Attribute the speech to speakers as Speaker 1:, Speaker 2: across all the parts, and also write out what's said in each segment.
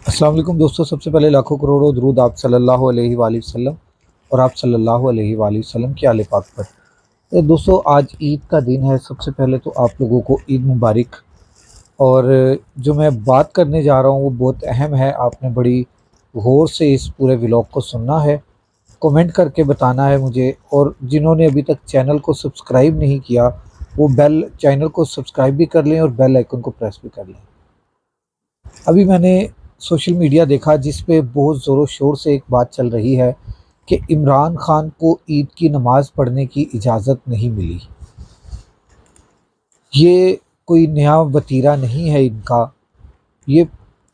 Speaker 1: अस्सलाम वालेकुम दोस्तों, सबसे पहले लाखों करोड़ों दरूद आप सल्लल्लाहु अलैहि वसल्लम और आप सल्लल्लाहु अलैहि वसल्लम के आले पाक पर। तो दोस्तों, आज ईद का दिन है। सबसे पहले तो आप लोगों को ईद मुबारक। और जो मैं बात करने जा रहा हूँ वो बहुत अहम है। आपने बड़ी गौर से इस पूरे व्लॉग को सुनना है, कमेंट करके बताना है मुझे। और जिन्होंने अभी तक चैनल को सब्सक्राइब नहीं किया वो चैनल को सब्सक्राइब भी कर लें और बेल आइकन को प्रेस भी कर लें। अभी मैंने सोशल मीडिया देखा जिस पे बहुत ज़ोरों शोर से एक बात चल रही है कि इमरान खान को ईद की नमाज़ पढ़ने की इजाज़त नहीं मिली। ये कोई नया वतीरा नहीं है इनका, ये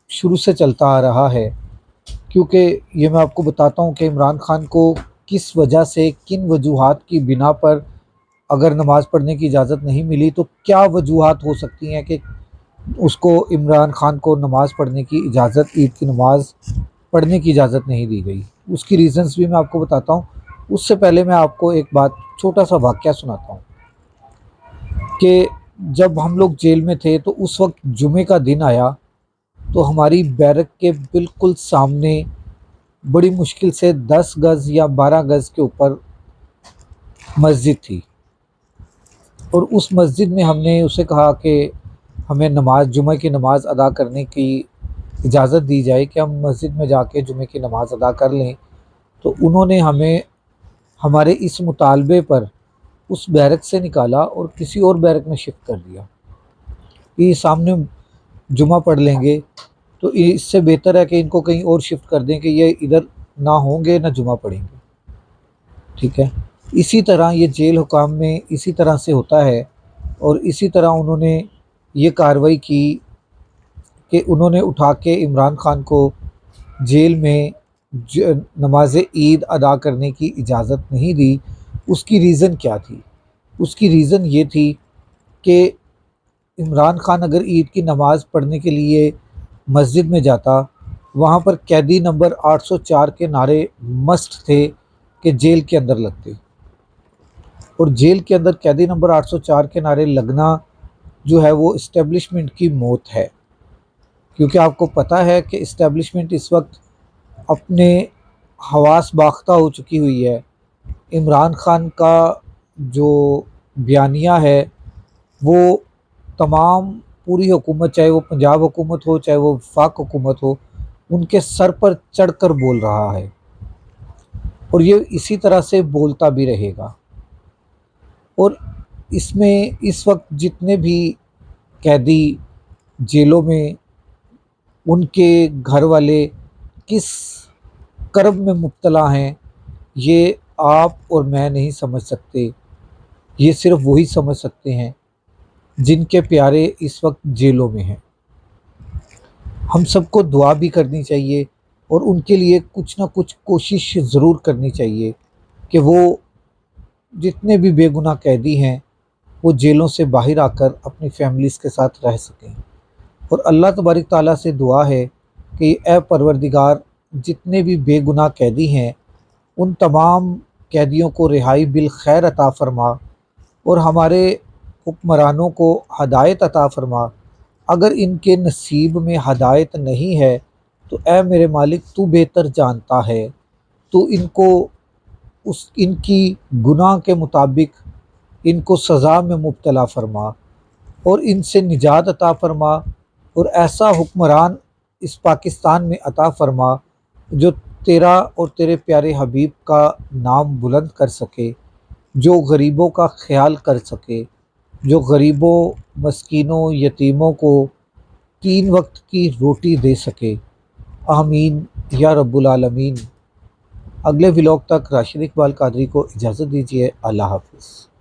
Speaker 1: शुरू से चलता आ रहा है। क्योंकि ये मैं आपको बताता हूँ कि इमरान खान को किस वजह से, किन वजूहात की बिना पर अगर नमाज़ पढ़ने की इजाज़त नहीं मिली तो क्या वजूहात हो सकती हैं कि उसको, इमरान खान को नमाज़ पढ़ने की इजाज़त, ईद की नमाज़ पढ़ने की इजाज़त नहीं दी गई। उसकी रीज़न्स भी मैं आपको बताता हूँ। उससे पहले मैं आपको एक बात, छोटा सा वाक़या सुनाता हूँ कि जब हम लोग जेल में थे तो उस वक्त जुमे का दिन आया तो हमारी बैरक के बिल्कुल सामने बड़ी मुश्किल से 10 गज़ या 12 गज़ के ऊपर मस्जिद थी। और उस मस्जिद में हमने उसे कहा कि हमें नमाज, जुमे की नमाज़ अदा करने की इजाज़त दी जाए कि हम मस्जिद में जाके जुमे की नमाज़ अदा कर लें। तो उन्होंने हमें हमारे इस मुतालबे पर उस बैरक से निकाला और किसी और बैरक में शिफ्ट कर दिया। ये सामने जुमा पढ़ लेंगे तो इससे बेहतर है कि इनको कहीं और शिफ्ट कर दें कि ये इधर ना होंगे ना जुमा पढ़ेंगे। ठीक है, इसी तरह ये जेल हुकाम में इसी तरह से होता है। और इसी तरह उन्होंने ये कार्रवाई की कि उन्होंने उठा के इमरान खान को जेल में नमाज ईद अदा करने की इजाज़त नहीं दी। उसकी रीज़न क्या थी? उसकी रीज़न ये थी कि इमरान खान अगर ईद की नमाज़ पढ़ने के लिए मस्जिद में जाता, वहाँ पर कैदी नंबर 804 के नारे मस्ट थे कि जेल के अंदर लगते। और जेल के अंदर कैदी नंबर 804 के नारे लगना जो है वो इस्टेब्लिशमेंट की मौत है। क्योंकि आपको पता है कि इस्टेब्लिशमेंट इस वक्त अपने हवास बाख्ता हो चुकी हुई है। इमरान खान का जो बयानिया है वो तमाम, पूरी हुकूमत, चाहे वो पंजाब हुकूमत हो चाहे वो वफाक हुकूमत हो, उनके सर पर चढ़कर बोल रहा है और ये इसी तरह से बोलता भी रहेगा। और इसमें इस वक्त जितने भी कैदी जेलों में, उनके घर वाले किस कर्ब में मुब्तला हैं ये आप और मैं नहीं समझ सकते। ये सिर्फ वही समझ सकते हैं जिनके प्यारे इस वक्त जेलों में हैं। हम सबको दुआ भी करनी चाहिए और उनके लिए कुछ ना कुछ कोशिश ज़रूर करनी चाहिए कि वो जितने भी बेगुनाह कैदी हैं वो जेलों से बाहर आकर अपनी फैमिलीज़ के साथ रह सकें। और अल्लाह तबारक ताला से दुआ है कि ए परवरदिगार, जितने भी बेगुनाह कैदी हैं उन तमाम कैदियों को रिहाई बिल खैर अता फ़रमा और हमारे हुक्मरानों को हदायत अता फ़रमा। अगर इनके नसीब में हदायत नहीं है तो ए मेरे मालिक, तू बेहतर जानता है, तो इनको उस इनकी गुनाह के मुताबिक इनको सज़ा में मुब्तला फ़रमा और इनसे निजात अता फ़रमा। और ऐसा हुक्मरान इस पाकिस्तान में अता फ़रमा जो तेरा और तेरे प्यारे हबीब का नाम बुलंद कर सके, जो गरीबों का ख्याल कर सके, जो गरीबों, मस्कीनों, यतीमों को 3 वक्त की रोटी दे सके। आमीन या रब्बुल आलमीन। अगले व्लॉग तक राशिद इकबाल कादरी को इजाज़त दीजिए। अल्लाह हाफ़िज़।